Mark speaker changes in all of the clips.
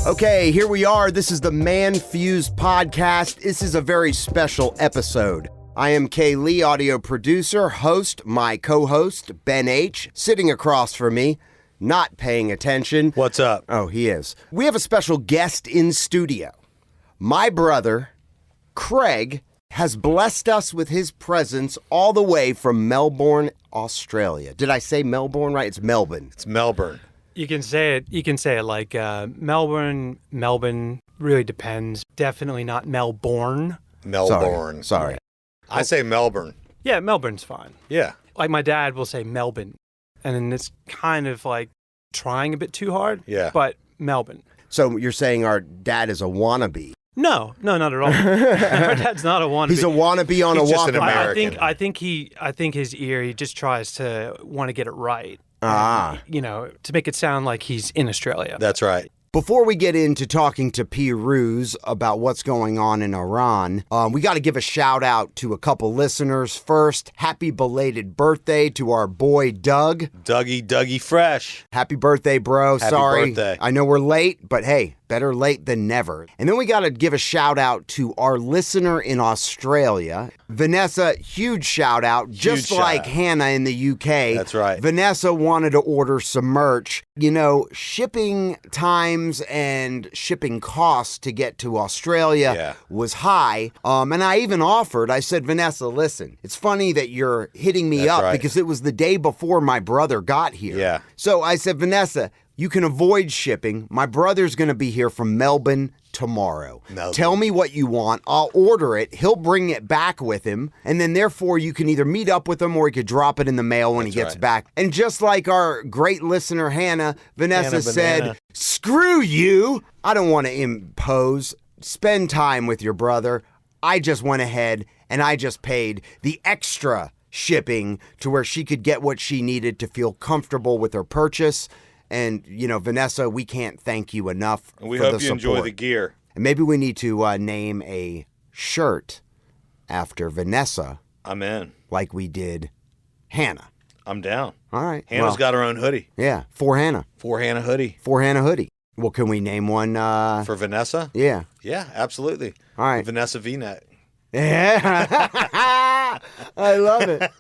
Speaker 1: Okay, here we are. This is the ManFUzed Podcast. This is a very special episode. I am Kay Lee, audio producer, host, my co-host, Ben H., sitting across from me, not paying attention.
Speaker 2: What's up?
Speaker 1: Oh, he is. We have a special guest in studio. My brother, Craig, has blessed us with his presence all the way from Melbourne, Australia. Did I say Melbourne right? It's Melbourne.
Speaker 2: It's Melbourne.
Speaker 3: You can say it like Melbourne, really depends. Definitely not Melbourne.
Speaker 2: Melbourne.
Speaker 1: Sorry.
Speaker 2: I say Melbourne.
Speaker 3: Yeah, Melbourne's fine.
Speaker 2: Yeah.
Speaker 3: Like my dad will say Melbourne, and then it's kind of like trying a bit too hard.
Speaker 2: Yeah.
Speaker 3: But Melbourne.
Speaker 1: So you're saying our dad is a wannabe?
Speaker 3: No, not at all. Our dad's not a wannabe.
Speaker 1: He's a wannabe on
Speaker 2: He's
Speaker 1: a
Speaker 2: just an
Speaker 1: walk.
Speaker 2: American.
Speaker 3: I think his ear, he just tries to want to get it right.
Speaker 1: Ah.
Speaker 3: You know, to make it sound like he's in Australia.
Speaker 2: That's right.
Speaker 1: Before we get into talking to Pirooz about what's going on in Iran, we got to give a shout out to a couple listeners. First, happy belated birthday to our boy Doug.
Speaker 2: Dougie Fresh.
Speaker 1: Happy birthday, bro.
Speaker 2: Happy
Speaker 1: Sorry.
Speaker 2: birthday.
Speaker 1: I know we're late, but hey, better late than never. And then we got to give a shout out to our listener in Australia, Vanessa. Huge shout out. Just
Speaker 2: shout
Speaker 1: like
Speaker 2: out.
Speaker 1: Hannah in the UK.
Speaker 2: That's right.
Speaker 1: Vanessa wanted to order some merch. You know, shipping times and shipping costs to get to Australia was high. And I even offered, I said, Vanessa, listen, it's funny that you're hitting me
Speaker 2: That's
Speaker 1: up
Speaker 2: right.
Speaker 1: because it was the day before my brother got here.
Speaker 2: Yeah.
Speaker 1: So I said, Vanessa, you can avoid shipping. My brother's going to be here from Melbourne tomorrow. Tell me what you want. I'll order it. He'll bring it back with him. And then therefore you can either meet up with him or he could drop it in the mail when he gets back. And just like our great listener, Hannah, Vanessa said, screw you. I don't want to impose. Spend time with your brother. I just went ahead and I just paid the extra shipping to where she could get what she needed to feel comfortable with her purchase. And, you know, Vanessa, we can't thank you enough
Speaker 2: And we
Speaker 1: for the
Speaker 2: hope you
Speaker 1: support.
Speaker 2: enjoy the gear.
Speaker 1: And maybe we need to name a shirt after Vanessa
Speaker 2: I'm in.
Speaker 1: like we did Hannah.
Speaker 2: I'm down.
Speaker 1: All right.
Speaker 2: Hannah's got her own hoodie.
Speaker 1: Yeah, for Hannah.
Speaker 2: For Hannah hoodie.
Speaker 1: For Hannah hoodie. Well, can we name one?
Speaker 2: For Vanessa?
Speaker 1: Yeah.
Speaker 2: Yeah, absolutely.
Speaker 1: All right.
Speaker 2: Vanessa V-neck.
Speaker 1: Yeah. I love it.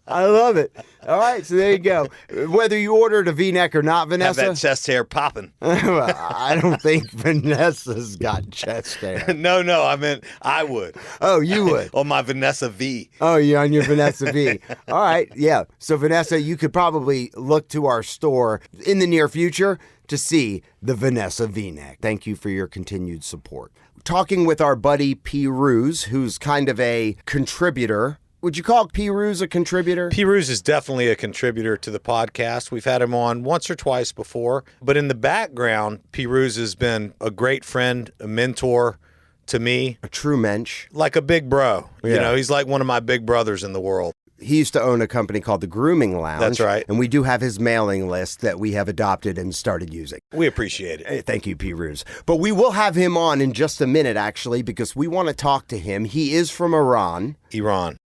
Speaker 1: I love it. All right, so there you go. Whether you ordered a V-neck or not,
Speaker 2: Have
Speaker 1: Vanessa.
Speaker 2: that chest hair popping.
Speaker 1: Well, I don't think Vanessa's got chest hair.
Speaker 2: No, I meant I would.
Speaker 1: Oh, you would.
Speaker 2: On my Vanessa V.
Speaker 1: Oh, you're on your Vanessa V. All right, yeah. So, Vanessa, you could probably look to our store in the near future to see the Vanessa V-neck. Thank you for your continued support. Talking with our buddy Pirooz, who's kind of a contributor. Would you call Pirooz a contributor?
Speaker 2: Pirooz is definitely a contributor to the podcast. We've had him on once or twice before. But in the background, Pirooz has been a great friend, a mentor to me.
Speaker 1: A true mensch.
Speaker 2: Like a big bro.
Speaker 1: Yeah.
Speaker 2: You know, he's like one of my big brothers in the world.
Speaker 1: He used to own a company called the Grooming Lounge.
Speaker 2: That's right.
Speaker 1: And we do have his mailing list that we have adopted and started using.
Speaker 2: We appreciate it.
Speaker 1: Hey, thank you, Pirooz. But we will have him on in just a minute, actually, because we want to talk to him. He is from Iran.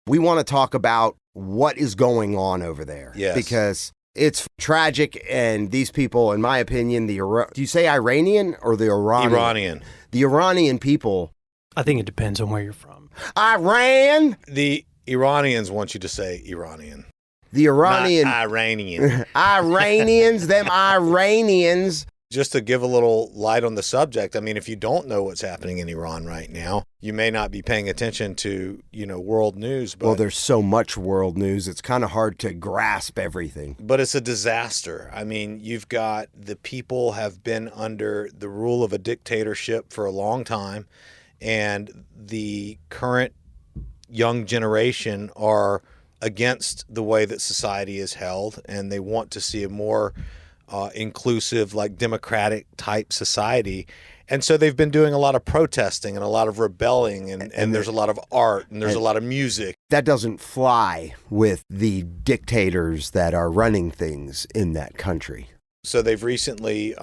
Speaker 1: We want to talk about what is going on over there.
Speaker 2: Yes.
Speaker 1: Because it's tragic, and these people, in my opinion, do you say Iranian or the Iranian?
Speaker 2: Iranian.
Speaker 1: The Iranian people.
Speaker 3: I think it depends on where you're from.
Speaker 1: Iran?
Speaker 2: The Iranians want you to say Iranian.
Speaker 1: The Iranian.
Speaker 2: Not Iranian.
Speaker 1: Iranians, them Iranians.
Speaker 2: Just to give a little light on the subject, I mean, if you don't know what's happening in Iran right now, you may not be paying attention to, world news. But,
Speaker 1: Well, there's so much world news, it's kind of hard to grasp everything.
Speaker 2: But it's a disaster. I mean, you've got the people have been under the rule of a dictatorship for a long time, and the current young generation are against the way that society is held, and they want to see a more inclusive, like democratic type society. And so they've been doing a lot of protesting and a lot of rebelling, and there's a lot of art and there's a lot of music.
Speaker 1: That doesn't fly with the dictators that are running things in that country.
Speaker 2: So they've recently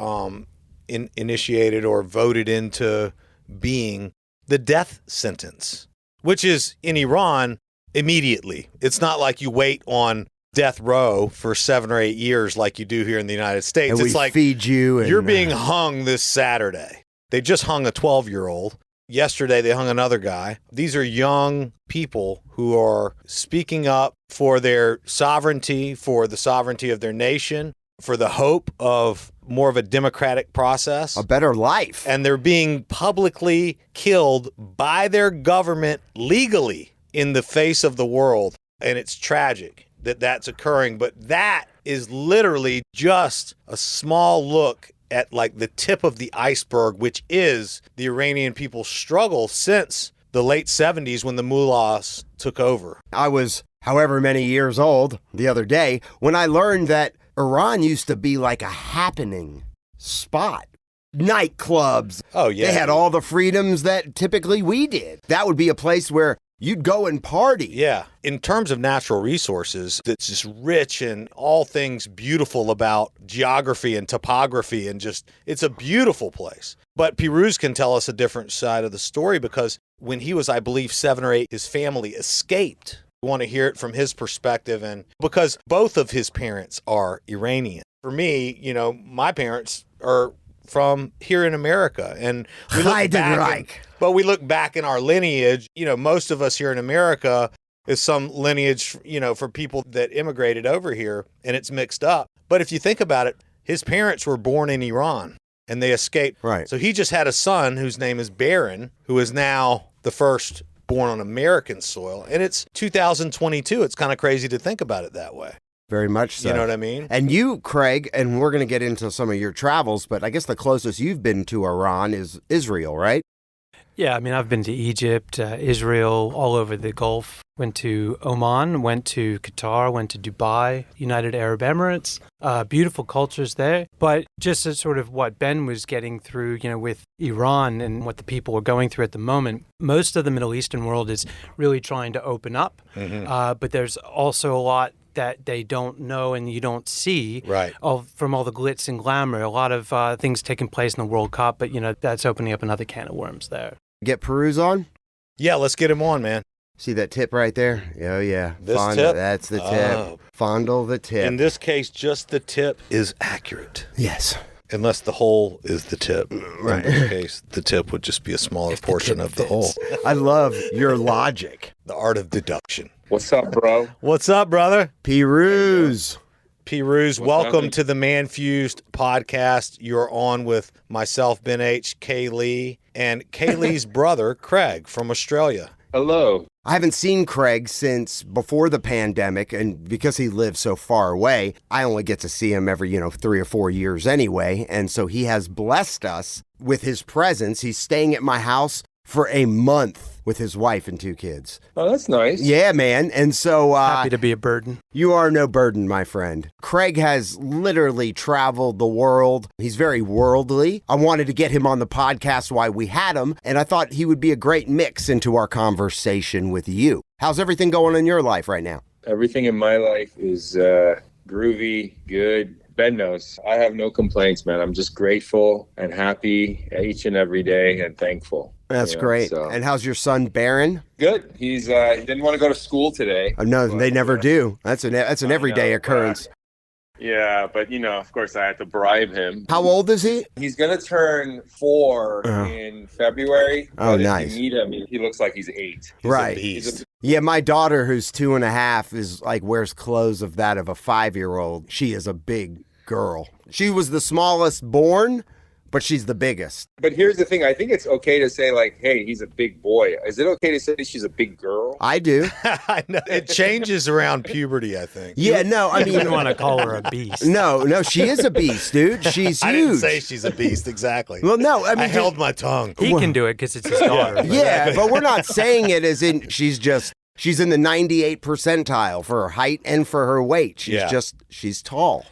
Speaker 2: initiated or voted into being the death sentence, which is in Iran immediately. It's not like you wait on death row for 7 or 8 years like you do here in the United States.
Speaker 1: And
Speaker 2: it's
Speaker 1: we
Speaker 2: like
Speaker 1: feed you. And,
Speaker 2: you're being hung this Saturday. They just hung a 12-year-old. Yesterday, they hung another guy. These are young people who are speaking up for their sovereignty, for the sovereignty of their nation, for the hope of more of a democratic process.
Speaker 1: a better life.
Speaker 2: And they're being publicly killed by their government legally in the face of the world. And it's tragic that that's occurring. But that is literally just a small look at like the tip of the iceberg, which is the Iranian people's struggle since the late 70s when the mullahs took over.
Speaker 1: I was however many years old the other day when I learned that Iran used to be like a happening spot. Nightclubs.
Speaker 2: Oh, yeah.
Speaker 1: They had all the freedoms that typically we did. That would be a place where you'd go and party.
Speaker 2: Yeah. In terms of natural resources, it's just rich in all things beautiful about geography and topography, and just, it's a beautiful place. But Pirooz can tell us a different side of the story, because when he was, I believe, 7 or 8, his family escaped. We want to hear it from his perspective, and because both of his parents are Iranian. For me, you know, my parents are from here in America, and we look back in our lineage. You know, most of us here in America is some lineage, you know, for people that immigrated over here, and it's mixed up. But if you think about it, his parents were born in Iran and they escaped.
Speaker 1: Right.
Speaker 2: So he just had a son whose name is Baron, who is now the first born on American soil. And it's 2022. It's kind of crazy to think about it that way.
Speaker 1: Very much so.
Speaker 2: You know what I mean?
Speaker 1: And you, Craig, and we're going to get into some of your travels, but I guess the closest you've been to Iran is Israel, right?
Speaker 3: Yeah, I mean, I've been to Egypt, Israel, all over the Gulf. Went to Oman, went to Qatar, went to Dubai, United Arab Emirates. Beautiful cultures there. But just as sort of what Ben was getting through, you know, with Iran and what the people are going through at the moment, most of the Middle Eastern world is really trying to open up. But there's also a lot that they don't know and you don't see from all the glitz and glamour. A lot of things taking place in the World Cup, but, you know, that's opening up another can of worms there.
Speaker 1: Get Pirooz on?
Speaker 2: Yeah, let's get him on, man.
Speaker 1: See that tip right there? Oh, yeah.
Speaker 2: This tip?
Speaker 1: That's the tip. Fondle the tip.
Speaker 2: In this case, just the tip is accurate.
Speaker 1: Yes.
Speaker 2: Unless the hole is the tip.
Speaker 1: Right.
Speaker 2: In this case, the tip would just be a smaller portion of the hole.
Speaker 1: I love your logic.
Speaker 2: The art of deduction.
Speaker 4: What's up, bro?
Speaker 2: What's up, brother?
Speaker 1: Pirooz.
Speaker 2: Pirooz, welcome to the ManFUzed Podcast. You're on with myself, Ben H., Kay Lee, and Kay Lee's brother, Craig, from Australia.
Speaker 4: Hello.
Speaker 1: I haven't seen Craig since before the pandemic, and because he lives so far away, I only get to see him every, 3 or 4 years anyway, and so he has blessed us with his presence. He's staying at my house for a month with his wife and 2 kids.
Speaker 4: Oh, that's nice.
Speaker 1: Yeah, man. And so
Speaker 3: Happy to be a burden.
Speaker 1: You are no burden, my friend. Craig has literally traveled the world. He's very worldly. I wanted to get him on the podcast while we had him, and I thought he would be a great mix into our conversation with you. How's everything going in your life right now?
Speaker 4: Everything in my life is groovy, good. Ben knows. I have no complaints, man. I'm just grateful and happy each and every day and thankful.
Speaker 1: That's great. So. And how's your son, Baron?
Speaker 4: Good. He's he didn't want to go to school today.
Speaker 1: No, they never do. That's an everyday occurrence.
Speaker 4: Yeah, but of course I had to bribe him.
Speaker 1: How old is he?
Speaker 4: He's gonna turn 4 in February.
Speaker 1: Oh, nice.
Speaker 4: If you meet him, he looks like he's 8.
Speaker 1: Right. Yeah, my daughter, who's 2.5, is like wears clothes of that of a 5-year-old. She is a big girl. She was the smallest born, but she's the biggest.
Speaker 4: But here's the thing. I think it's okay to say, like, hey, he's a big boy. Is it okay to say she's a big girl?
Speaker 1: I do.
Speaker 2: I know. It changes around puberty, I think.
Speaker 1: Yeah, no, I mean...
Speaker 3: You want to call her a beast.
Speaker 1: No, she is a beast, dude. She's huge.
Speaker 2: I didn't say she's a beast, exactly.
Speaker 1: Well, no, I mean...
Speaker 2: I held my tongue.
Speaker 3: He can do it because it's his daughter.
Speaker 1: Yeah, but we're not saying it as in she's in the 98th percentile for her height and for her weight. She's tall.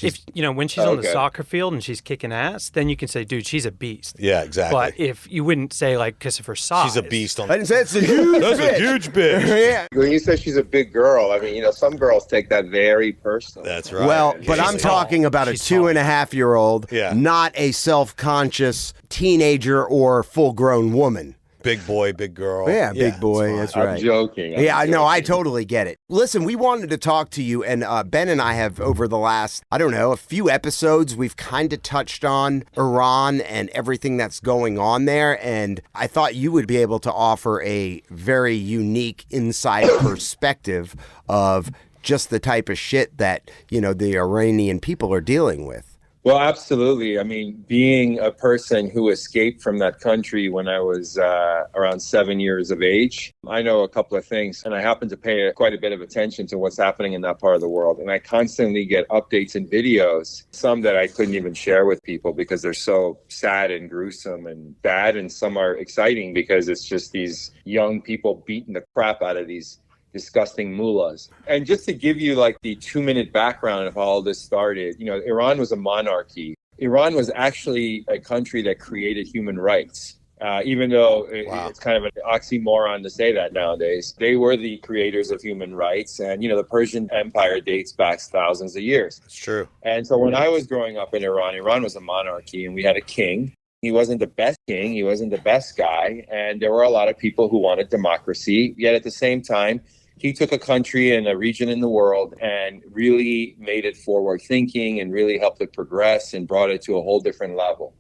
Speaker 3: If when she's on the soccer field and she's kicking ass, then you can say, dude, she's a beast.
Speaker 2: Yeah, exactly.
Speaker 3: But if you wouldn't say, like, because of her size.
Speaker 2: She's a beast.
Speaker 1: I didn't say it's a huge
Speaker 2: That's
Speaker 1: bitch.
Speaker 2: a huge bitch.
Speaker 1: Yeah.
Speaker 4: When you say she's a big girl, I mean, some girls take that very personal.
Speaker 2: That's right.
Speaker 1: Well, but
Speaker 3: She's
Speaker 1: I'm
Speaker 3: tall.
Speaker 1: talking about a
Speaker 3: She's tall.
Speaker 1: 2.5-year-old,
Speaker 2: Yeah.
Speaker 1: not a self-conscious teenager or full-grown woman.
Speaker 2: Big boy, big girl.
Speaker 1: Yeah, big boy.
Speaker 2: it's
Speaker 1: That's
Speaker 2: fine.
Speaker 1: right.
Speaker 4: I'm joking.
Speaker 1: Yeah, I know. I totally get it. Listen, we wanted to talk to you, and Ben and I have, over the last, I don't know, a few episodes, we've kind of touched on Iran and everything that's going on there, and I thought you would be able to offer a very unique inside perspective of just the type of shit that, you know, the Iranian people are dealing with.
Speaker 4: Well, absolutely. I mean, being a person who escaped from that country when I was around 7 years of age, I know a couple of things, and I happen to pay quite a bit of attention to what's happening in that part of the world. And I constantly get updates and videos, some that I couldn't even share with people because they're so sad and gruesome and bad, and some are exciting because it's just these young people beating the crap out of these disgusting mullahs. And just to give you like the 2-minute background of how all this started, you know, Iran was a monarchy. Iran was actually a country that created human rights. Even though it's kind of an oxymoron to say that nowadays, they were the creators of human rights. And, you know, the Persian Empire dates back thousands of years.
Speaker 2: It's true.
Speaker 4: And so when I was growing up in Iran, Iran was a monarchy and we had a king. He wasn't the best king. He wasn't the best guy. And there were a lot of people who wanted democracy. Yet at the same time, he took a country and a region in the world and really made it forward thinking and really helped it progress and brought it to a whole different level.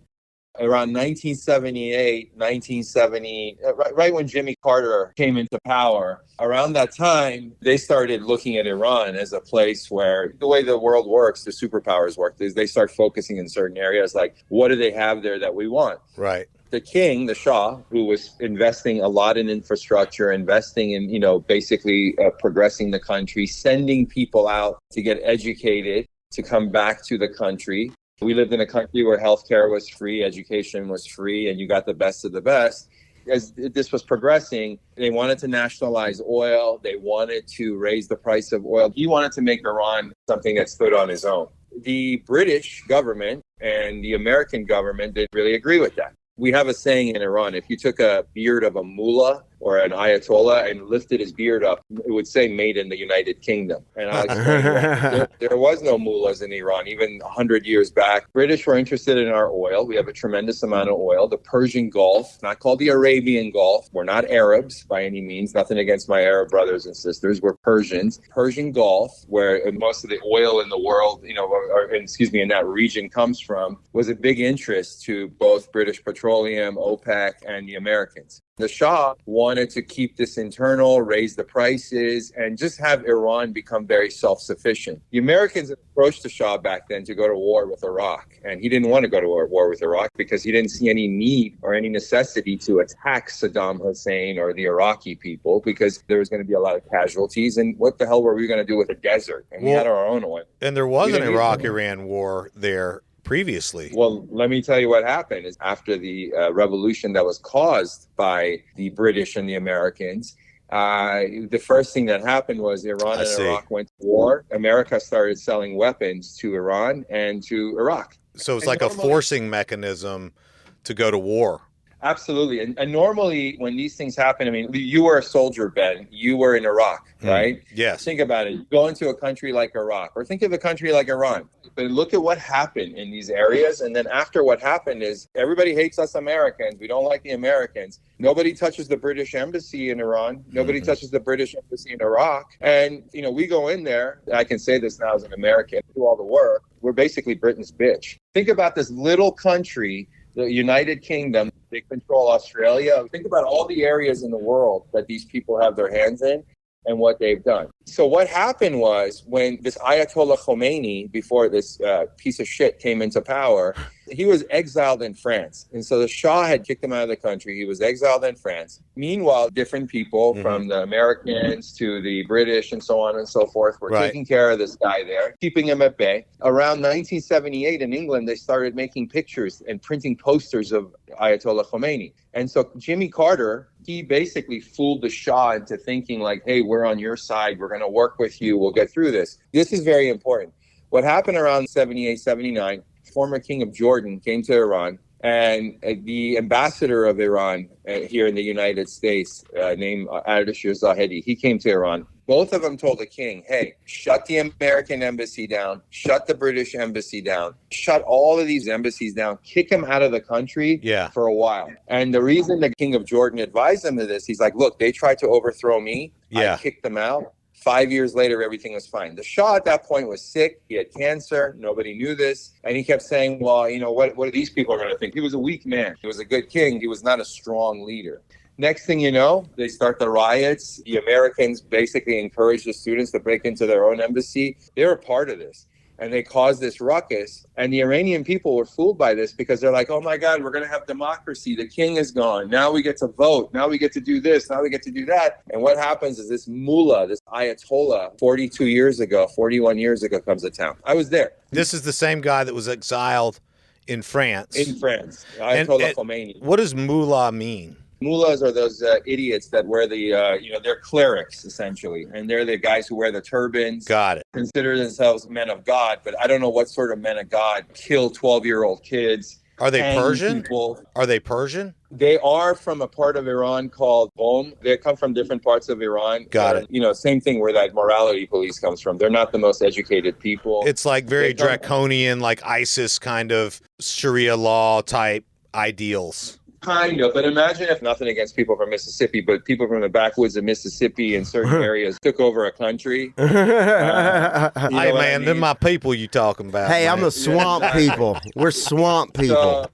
Speaker 4: Around 1978, right when Jimmy Carter came into power, around that time, they started looking at Iran as a place where the way the world works, the superpowers work, is they start focusing in certain areas like, what do they have there that we want?
Speaker 2: Right.
Speaker 4: The king, the Shah, who was investing a lot in infrastructure, investing in, you know, basically progressing the country, sending people out to get educated, to come back to the country. We lived in a country where healthcare was free, education was free, and you got the best of the best. As this was progressing, they wanted to nationalize oil. They wanted to raise the price of oil. He wanted to make Iran something that stood on its own. The British government and the American government didn't really agree with that. We have a saying in Iran, if you took a beard of a mullah or an ayatollah and lifted his beard up, it would say made in the United Kingdom. And I'll explain why. There was no mullahs in Iran, even 100 years back. British were interested in our oil. We have a tremendous amount of oil. The Persian Gulf, not called the Arabian Gulf. We're not Arabs by any means. Nothing against my Arab brothers and sisters. We're Persians. Persian Gulf, where most of the oil in the world, you know, in that region comes from, was a big interest to both British Petroleum, OPEC, and the Americans. The Shah wanted to keep this internal, raise the prices, and just have Iran become very self-sufficient. The Americans approached the Shah back then to go to war with Iraq, and he didn't want to go to war with Iraq because he didn't see any need or any necessity to attack Saddam Hussein or the Iraqi people because there was going to be a lot of casualties, and what the hell were we going to do with a desert? And we had our own oil.
Speaker 2: And there was an Iraq-Iran war there previously.
Speaker 4: Well, let me tell you what happened is after the revolution that was caused by the British and the Americans, the first thing that happened was Iran and Iraq went to war. America started selling weapons to Iran and to Iraq.
Speaker 2: So it's like a forcing mechanism to go to war.
Speaker 4: Absolutely. And normally when these things happen, I mean, you were a soldier, Ben. You were in Iraq, right?
Speaker 2: Yes.
Speaker 4: Think about it. Go into a country like Iraq or think of a country like Iran. But look at what happened in these areas. And then after what happened is everybody hates us Americans. We don't like the Americans. Nobody touches the British embassy in Iran. Nobody touches the British embassy in Iraq. And, you know, we go in there. I can say this now as an American, do all the work. We're basically Britain's bitch. Think about this little country, the United Kingdom. They control Australia. Think about all the areas in the world that these people have their hands in and what they've done. So what happened was when this Ayatollah Khomeini, before this piece of shit came into power, he was exiled in France. And so the Shah had kicked him out of the country. He was exiled in France. Meanwhile, different people from the Americans to the British and so on and so forth were taking care of this guy there, keeping him at bay. Around 1978 in England, they started making pictures and printing posters of Ayatollah Khomeini. And so Jimmy Carter, he basically fooled the Shah into thinking like, hey, we're on your side. We're going to work with you. We'll get through this. This is very important. What happened around 78, 79, former king of Jordan came to Iran, and the ambassador of Iran here in the United States, named Ardashir Zahedi, he came to Iran. Both of them told the king, hey, shut the American embassy down, shut the British embassy down, shut all of these embassies down, kick them out of the country for a while. And the reason the king of Jordan advised them of this, he's like, look, they tried to overthrow me. I kicked them out. 5 years later, everything was fine. The Shah at that point was sick. He had cancer. Nobody knew this. And he kept saying, well, you know, what are these people going to think? He was a weak man. He was a good king. He was not a strong leader. Next thing you know, they start the riots. The Americans basically encourage the students to break into their own embassy. They were part of this. And they caused this ruckus. And the Iranian people were fooled by this because they're like, oh my God, we're going to have democracy. The king is gone. Now we get to vote. Now we get to do this. Now we get to do that. And what happens is this mullah, this Ayatollah, 41 years ago, comes to town. I was there.
Speaker 2: This is the same guy that was exiled in France.
Speaker 4: Ayatollah Khomeini.
Speaker 2: What does mullah mean?
Speaker 4: Mullahs are those idiots that wear the, they're clerics, essentially. And they're the guys who wear the turbans.
Speaker 2: Got it.
Speaker 4: Consider themselves men of God, but I don't know what sort of men of God kill 12-year-old kids.
Speaker 2: Are they Persian?
Speaker 4: People.
Speaker 2: Are they Persian?
Speaker 4: They are from a part of Iran called Qom. They come from different parts of Iran.
Speaker 2: Got it.
Speaker 4: You know, same thing where that morality police comes from. They're not the most educated people.
Speaker 2: It's like very draconian, like ISIS kind of Sharia law type ideals.
Speaker 4: Kind of, but imagine if, nothing against people from Mississippi, but people from the backwoods of Mississippi in certain areas took over a country.
Speaker 2: Hey, man, they're my people you talking about.
Speaker 1: Hey,
Speaker 2: man.
Speaker 1: I'm the swamp people. We're swamp people.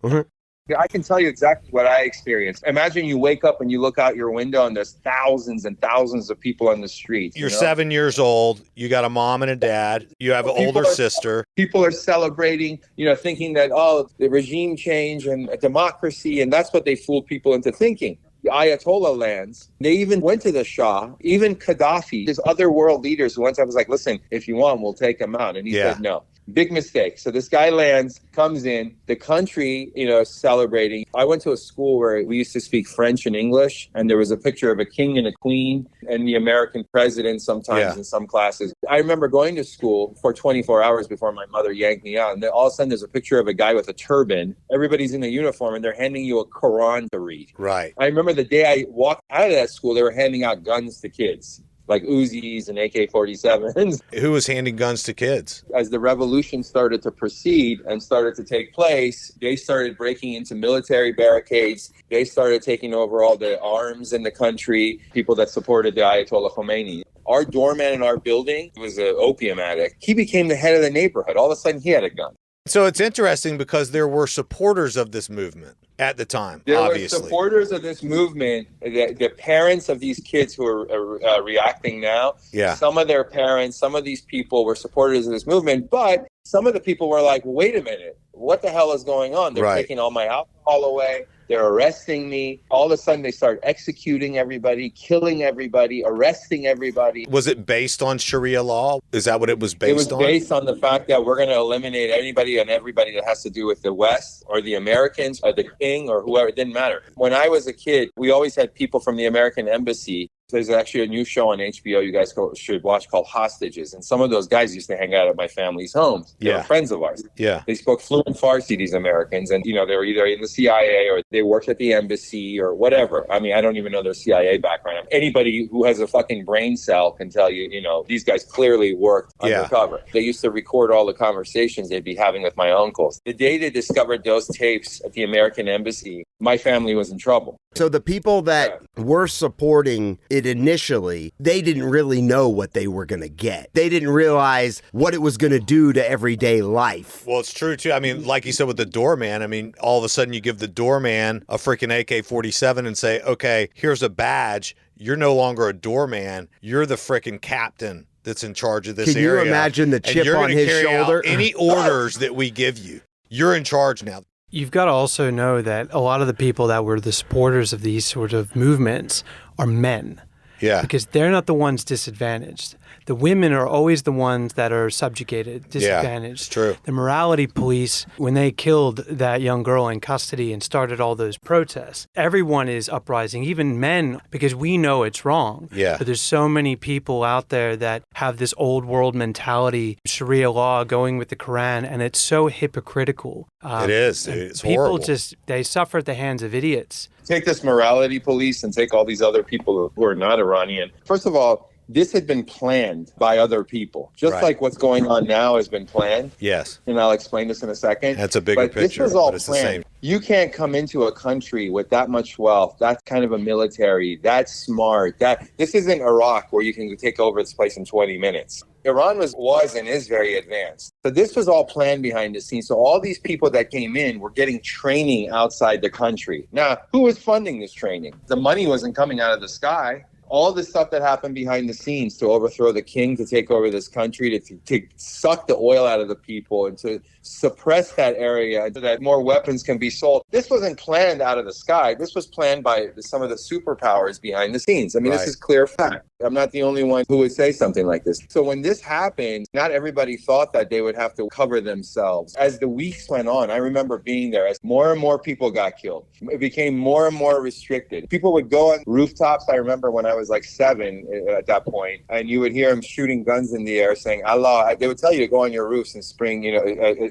Speaker 4: I can tell you exactly what I experienced. Imagine you wake up and you look out your window and there's thousands and thousands of people on the street.
Speaker 2: You're 7 years old. You got a mom and a dad. You have an older sister.
Speaker 4: People are celebrating, thinking that, the regime change and democracy. And that's what they fooled people into thinking. The Ayatollah lands, they even went to the Shah, even Gaddafi. There's other world leaders who once I was like, listen, if you want, we'll take him out. And he said no. Big mistake. So this guy lands, comes in, the country, celebrating. I went to a school where we used to speak French and English, and there was a picture of a king and a queen and the American president sometimes in some classes. I remember going to school for 24 hours before my mother yanked me out. And then all of a sudden there's a picture of a guy with a turban. Everybody's in a uniform and they're handing you a Quran to read.
Speaker 2: Right.
Speaker 4: I remember the day I walked out of that school, they were handing out guns to kids, like Uzis and AK-47s.
Speaker 2: Who was handing guns to kids?
Speaker 4: As the revolution started to proceed and started to take place, they started breaking into military barricades. They started taking over all the arms in the country, people that supported the Ayatollah Khomeini. Our doorman in our building was an opium addict. He became the head of the neighborhood. All of a sudden, he had a gun.
Speaker 2: So it's interesting because there were supporters of this movement at the time, obviously.
Speaker 4: There were supporters of this movement, the parents of these kids who are reacting now.
Speaker 2: Yeah.
Speaker 4: Some of their parents, some of these people were supporters of this movement, but some of the people were like, wait a minute, what the hell is going on? They're taking all my alcohol away. They're arresting me. All of a sudden, they start executing everybody, killing everybody, arresting everybody.
Speaker 2: Was it based on Sharia law? Is that what it was based on?
Speaker 4: It was based on the fact that we're going to eliminate anybody and everybody that has to do with the West or the Americans or the king or whoever. It didn't matter. When I was a kid, we always had people from the American embassy. There's actually a new show on HBO you guys should watch called Hostages. And some of those guys used to hang out at my family's homes. They were friends of ours.
Speaker 2: Yeah.
Speaker 4: They spoke fluent Farsi, these Americans. And, they were either in the CIA or they worked at the embassy or whatever. I mean, I don't even know their CIA background. Anybody who has a fucking brain cell can tell you, these guys clearly worked undercover. They used to record all the conversations they'd be having with my uncles. The day they discovered those tapes at the American embassy, my family was in trouble.
Speaker 1: So the people that were supporting it initially, they didn't really know what they were going to get. They didn't realize what it was going to do to everyday life.
Speaker 2: Well, it's true, too. I mean, like you said with the doorman, all of a sudden you give the doorman a freaking AK-47 and say, okay, here's a badge. You're no longer a doorman. You're the freaking captain that's in charge of this area.
Speaker 1: Can you imagine the chip on his shoulder?
Speaker 2: Any orders that we give you, you're in charge now.
Speaker 3: You've got to also know that a lot of the people that were the supporters of these sort of movements are men.
Speaker 2: Yeah.
Speaker 3: Because they're not the ones disadvantaged. The women are always the ones that are subjugated, disadvantaged.
Speaker 2: It's true.
Speaker 3: The morality police, when they killed that young girl in custody and started all those protests, everyone is uprising, even men, because we know it's wrong.
Speaker 2: Yeah.
Speaker 3: But there's so many people out there that have this old world mentality, Sharia law, going with the Quran, and it's so hypocritical.
Speaker 2: It is. It's
Speaker 3: horrible.
Speaker 2: People
Speaker 3: they suffer at the hands of idiots.
Speaker 4: Take this morality police and take all these other people who are not Iranian. First of all, this had been planned by other people, just
Speaker 2: Right.
Speaker 4: like what's going on now has been planned.
Speaker 2: Yes.
Speaker 4: And I'll explain this in a second.
Speaker 2: That's a bigger
Speaker 4: But this
Speaker 2: picture,
Speaker 4: was all
Speaker 2: but it's the
Speaker 4: planned.
Speaker 2: same.
Speaker 4: You can't come into a country with that much wealth, that kind of a military, that smart. This isn't Iraq where you can take over this place in 20 minutes. Iran was and is very advanced. So this was all planned behind the scenes. So all these people that came in were getting training outside the country. Now, who was funding this training? The money wasn't coming out of the sky. All the stuff that happened behind the scenes to overthrow the king, to take over this country, to suck the oil out of the people, and to suppress that area so that more weapons can be sold. This wasn't planned out of the sky. This was planned by some of the superpowers behind the scenes. I mean,
Speaker 2: Right.
Speaker 4: This is clear fact. I'm not the only one who would say something like this. So when this happened, not everybody thought that they would have to cover themselves. As the weeks went on, I remember being there as more and more people got killed. It became more and more restricted. People would go on rooftops. I remember when I was like 7 at that point, and you would hear them shooting guns in the air saying, Allah. They would tell you to go on your roofs and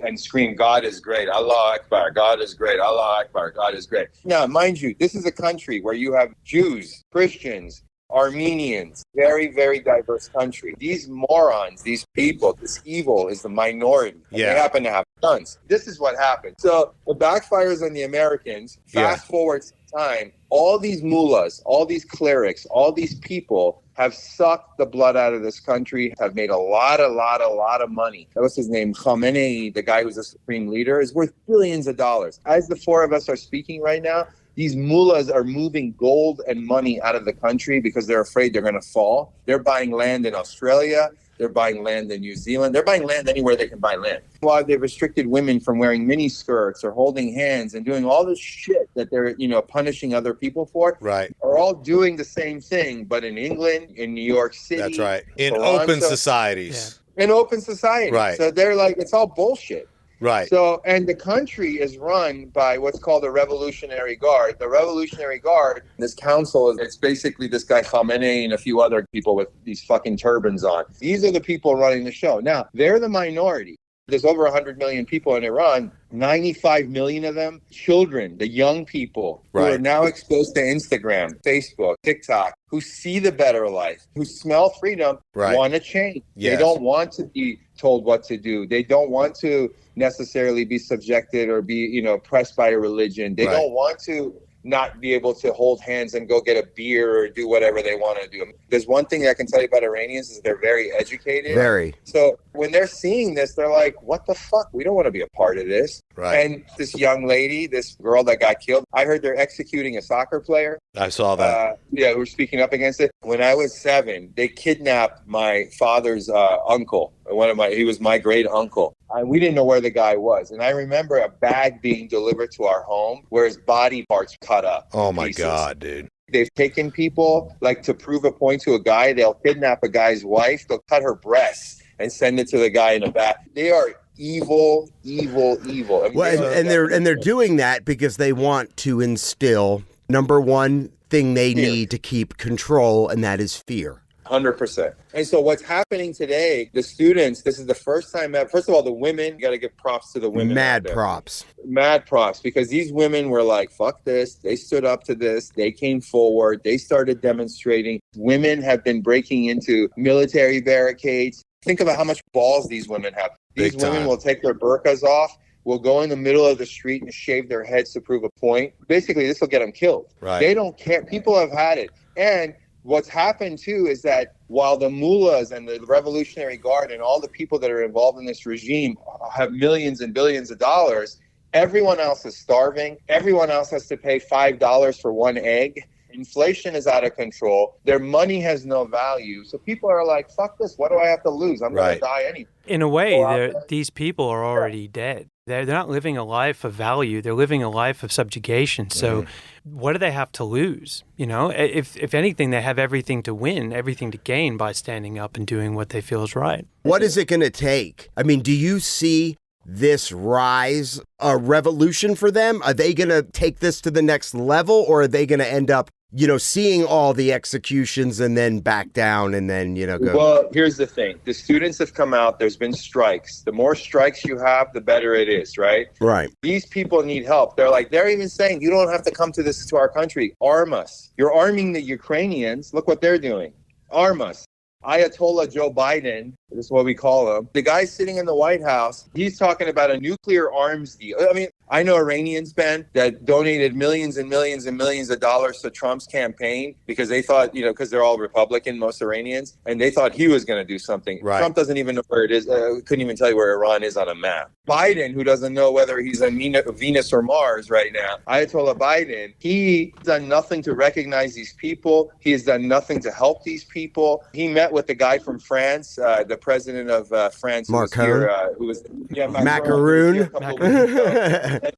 Speaker 4: and scream, God is great. Allah Akbar. God is great. Allah Akbar. God is great. Now, mind you, this is a country where you have Jews, Christians, Armenians, very, very diverse country. These morons, these people, this evil is the minority.
Speaker 2: Yeah.
Speaker 4: They happen to have guns. This is what happened. So it backfires on the Americans. Fast forward some time, all these mullahs, all these clerics, all these people have sucked the blood out of this country, have made a lot of money. That was his name, Khamenei, the guy who's the supreme leader, is worth billions of dollars. As the four of us are speaking right now, these mullahs are moving gold and money out of the country because they're afraid they're going to fall. They're buying land in Australia. They're buying land in New Zealand. They're buying land anywhere they can buy land. While they've restricted women from wearing mini skirts or holding hands and doing all this shit that they're, punishing other people for,
Speaker 2: Right.
Speaker 4: are all doing the same thing, but in England, in New York City.
Speaker 2: That's right. In
Speaker 4: Toronto,
Speaker 2: open societies.
Speaker 4: In open society.
Speaker 2: Right.
Speaker 4: So they're like, it's all bullshit.
Speaker 2: Right.
Speaker 4: So, and the country is run by what's called the Revolutionary Guard. The Revolutionary Guard, this council, it's basically this guy Khamenei and a few other people with these fucking turbans on. These are the people running the show. Now, they're the minority. There's over 100 million people in Iran, 95 million of them children, the young people who are now exposed to Instagram, Facebook, TikTok, who see the better life, who smell freedom, want to change.
Speaker 2: Yes.
Speaker 4: They don't want to be told what to do. They don't want to necessarily be subjected or be, oppressed by a religion. They don't want to not be able to hold hands and go get a beer or do whatever they want to do. There's one thing I can tell you about Iranians is they're very educated.
Speaker 1: Very.
Speaker 4: So when they're seeing this, they're like, what the fuck? We don't want to be a part of this.
Speaker 2: Right.
Speaker 4: And this young lady, this girl that got killed, I heard they're executing a soccer player.
Speaker 2: I saw that.
Speaker 4: Who were speaking up against it. When I was 7, they kidnapped my father's uncle. He was my great uncle. We didn't know where the guy was. And I remember a bag being delivered to our home where his body parts cut up.
Speaker 2: Oh my
Speaker 4: pieces.
Speaker 2: God, dude.
Speaker 4: They've taken people, like, to prove a point to a guy. They'll kidnap a guy's wife. They'll cut her breasts and send it to the guy in the back. They are evil. I mean,
Speaker 1: they're doing that because they want to instill number one thing they need to keep control, and that is fear.
Speaker 4: 100%. And so what's happening today, the students, this is the first time ever. First of all, the women, you got to give props to the women.
Speaker 1: Mad props,
Speaker 4: because these women were like, fuck this. They stood up to this. They came forward. They started demonstrating. Women have been breaking into military barricades. Think about how much balls these women have. These women will take their burqas off, will go in the middle of the street and shave their heads to prove a point. Basically, this will get them killed.
Speaker 2: Right.
Speaker 4: They don't care. People have had it. And what's happened, too, is that while the mullahs and the Revolutionary Guard and all the people that are involved in this regime have millions and billions of dollars, everyone else is starving. Everyone else has to pay $5 for one egg. Inflation is out of control. Their money has no value. So people are like, fuck this. What do I have to lose? I'm going to die anyway.
Speaker 3: In a way, these people are already dead. They're not living a life of value. They're living a life of subjugation. So what do they have to lose? If anything, they have everything to win, everything to gain by standing up and doing what they feel is right.
Speaker 1: What is it going to take? I mean, do you see this rise a revolution for them? Are they going to take this to the next level, or are they going to end up, seeing all the executions and then back down and then, go?
Speaker 4: Well, here's the thing. The students have come out. There's been strikes. The more strikes you have, the better it is, right?
Speaker 1: Right.
Speaker 4: These people need help. They're even saying, you don't have to come to our country. Arm us. You're arming the Ukrainians. Look what they're doing. Arm us. Ayatollah Joe Biden, this is what we call him. The guy sitting in the White House, he's talking about a nuclear arms deal. I mean, I know Iranians, Ben, that donated millions and millions and millions of dollars to Trump's campaign because they thought, because they're all Republican, most Iranians, and they thought he was going to do something.
Speaker 2: Right.
Speaker 4: Trump doesn't even know where it is. Couldn't even tell you where Iran is on a map. Biden, who doesn't know whether he's on Venus or Mars right now, Ayatollah Biden, he's done nothing to recognize these people. He has done nothing to help these people. He met with the guy from France, the president of France,
Speaker 1: Macaroon.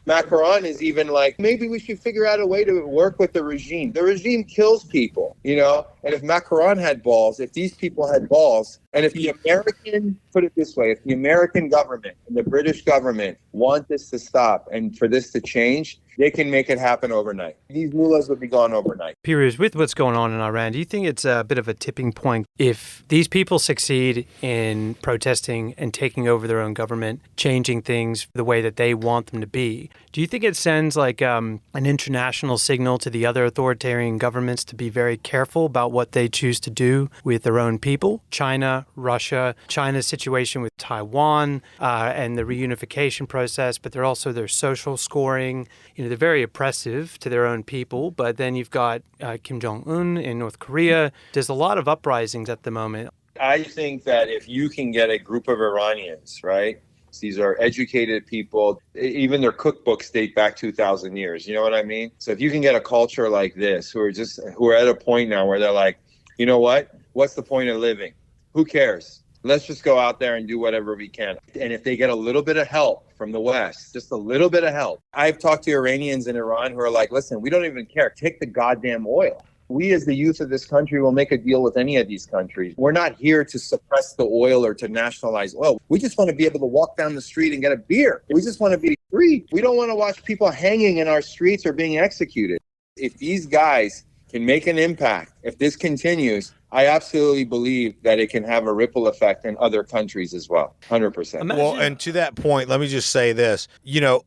Speaker 4: Macron is even like, maybe we should figure out a way to work with the regime. The regime kills people, and if Macron had balls, if these people had balls, and if the American, put it this way, if the American government and the British government want this to stop and for this to change, they can make it happen overnight. These mullahs would be gone overnight.
Speaker 3: Pirooz, with what's going on in Iran, do you think it's a bit of a tipping point if these people succeed in protesting and taking over their own government, changing things the way that they want them to be? Do you think it sends like an international signal to the other authoritarian governments to be very careful about what they choose to do with their own people? China, Russia, China's situation with Taiwan and the reunification process, but they're also their social scoring. They're very oppressive to their own people, but then you've got Kim Jong-un in North Korea. There's a lot of uprisings at the moment.
Speaker 4: I think that if you can get a group of Iranians, right? These are educated people. Even their cookbooks date back 2,000 years. You know what I mean? So if you can get a culture like this, who are at a point now where they're like, you know what? What's the point of living? Who cares? Let's just go out there and do whatever we can. And if they get a little bit of help from the West, just a little bit of help. I've talked to Iranians in Iran who are like, listen, we don't even care. Take the goddamn oil. We as the youth of this country will make a deal with any of these countries. We're not here to suppress the oil or to nationalize oil. We just want to be able to walk down the street and get a beer. We just want to be free. We don't want to watch people hanging in our streets or being executed. If these guys can make an impact, if this continues, I absolutely believe that it can have a ripple effect in other countries as well. 100%.
Speaker 2: Well, and to that point, let me just say this.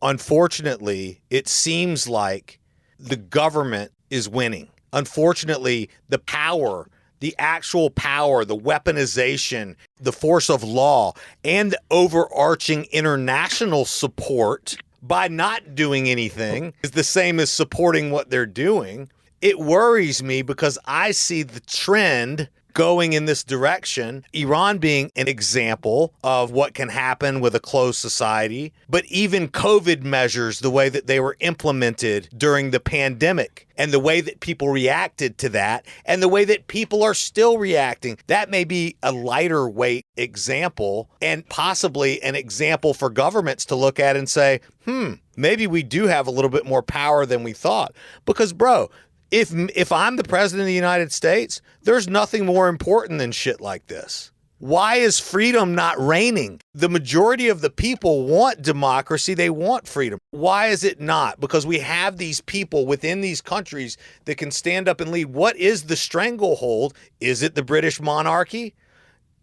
Speaker 2: Unfortunately, it seems like the government is winning. Unfortunately, the power, the actual power, the weaponization, the force of law, and the overarching international support by not doing anything is the same as supporting what they're doing. It worries me because I see the trend going in this direction, Iran being an example of what can happen with a closed society, but even COVID measures, the way that they were implemented during the pandemic and the way that people reacted to that and the way that people are still reacting, that may be a lighter weight example and possibly an example for governments to look at and say, maybe we do have a little bit more power than we thought. Because, bro, If I'm the president of the United States, there's nothing more important than shit like this. Why is freedom not reigning? The majority of the people want democracy. They want freedom. Why is it not? Because we have these people within these countries that can stand up and lead. What is the stranglehold? Is it the British monarchy?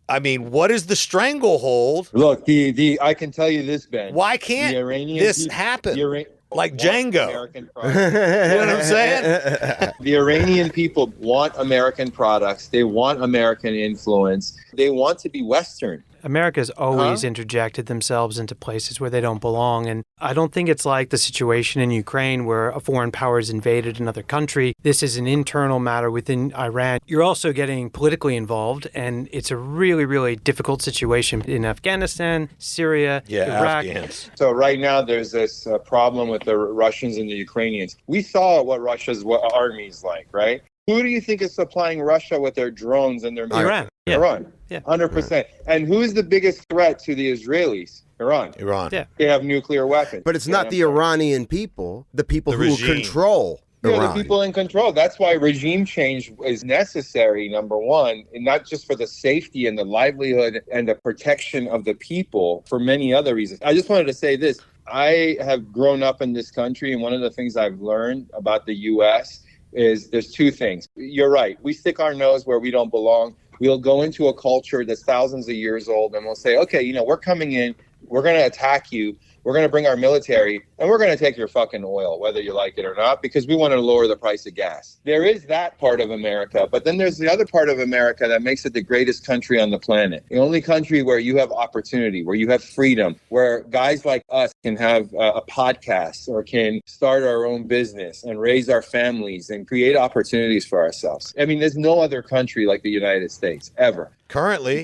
Speaker 2: I mean, what is the stranglehold?
Speaker 4: Look, I can tell you this, Ben.
Speaker 2: Why can't this happen? Like Django.
Speaker 4: American
Speaker 2: You know what I'm saying?
Speaker 4: The Iranian people want American products. They want American influence. They want to be Western.
Speaker 3: America's always interjected themselves into places where they don't belong. And I don't think it's like the situation in Ukraine where a foreign power has invaded another country. This is an internal matter within Iran. You're also getting politically involved, and it's a really, really difficult situation in Afghanistan, Syria, Iraq.
Speaker 2: Afghans.
Speaker 4: So right now there's this problem with the Russians and the Ukrainians. We saw what Russia's army is like, right? Who do you think is supplying Russia with their drones and their
Speaker 3: Iran. Yeah.
Speaker 4: Iran.
Speaker 3: Yeah.
Speaker 4: 100%. And who's the biggest threat to the Israelis? Iran.
Speaker 3: Yeah.
Speaker 4: They have nuclear weapons.
Speaker 1: But it's not the Iranian people, the people
Speaker 2: The
Speaker 1: who
Speaker 2: regime.
Speaker 1: control Iran.
Speaker 4: The people in control. That's why regime change is necessary, number one, and not just for the safety and the livelihood and the protection of the people, for many other reasons. I just wanted to say this. I have grown up in this country, and one of the things I've learned about the U.S. is there's two things. You're right. We stick our nose where we don't belong. We'll go into a culture that's thousands of years old, and we'll say, okay, we're coming in. we're going to attack you. We're going to bring our military, and we're going to take your fucking oil, whether you like it or not, because we want to lower the price of gas. There is that part of America, but then there's the other part of America that makes it the greatest country on the planet. The only country where you have opportunity, where you have freedom, where guys like us can have a podcast or can start our own business and raise our families and create opportunities for ourselves. I mean, there's no other country like the United States, ever.
Speaker 2: Currently,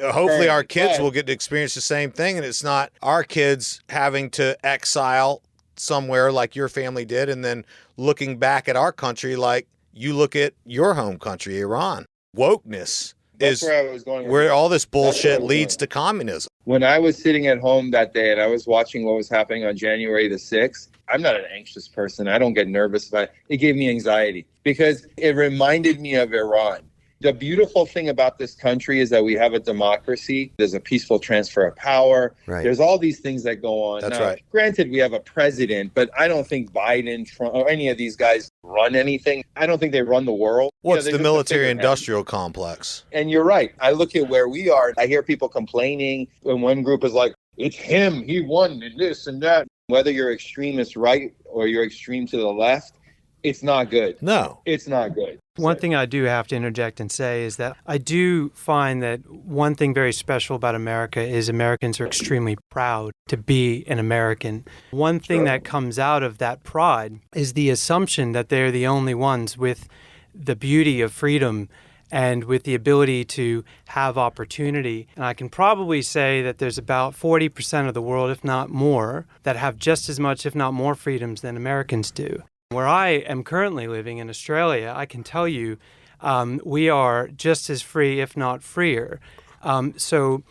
Speaker 2: hopefully our kids will get to experience the same thing, and it's not our kids having to exile somewhere like your family did and then looking back at our country like you look at your home country, Iran. Wokeness is where all this bullshit leads to communism.
Speaker 4: When I was sitting at home that day and I was watching what was happening on January the 6th, I'm not an anxious person. I don't get nervous about it. It gave me anxiety because it reminded me of Iran. The beautiful thing about this country is that we have a democracy. There's a peaceful transfer of power.
Speaker 1: Right.
Speaker 4: There's all these things that go on.
Speaker 2: That's
Speaker 4: now,
Speaker 2: right.
Speaker 4: Granted, we have a president, but I don't think Biden, Trump, or any of these guys run anything. I don't think they run the world.
Speaker 2: What's the military-industrial complex?
Speaker 4: And you're right. I look at where we are. I hear people complaining. And one group is like, it's him. He won and this and that. Whether you're extremist right or you're extreme to the left, it's not good.
Speaker 2: No.
Speaker 4: It's not good.
Speaker 3: One thing I do have to interject and say is that I do find that one thing very special about America is Americans are extremely proud to be an American. One thing that comes out of that pride is the assumption that they're the only ones with the beauty of freedom and with the ability to have opportunity. And I can probably say that there's about 40% of the world, if not more, that have just as much, if not more freedoms than Americans do. Where I am currently living in Australia, I can tell you we are just as free, if not freer. So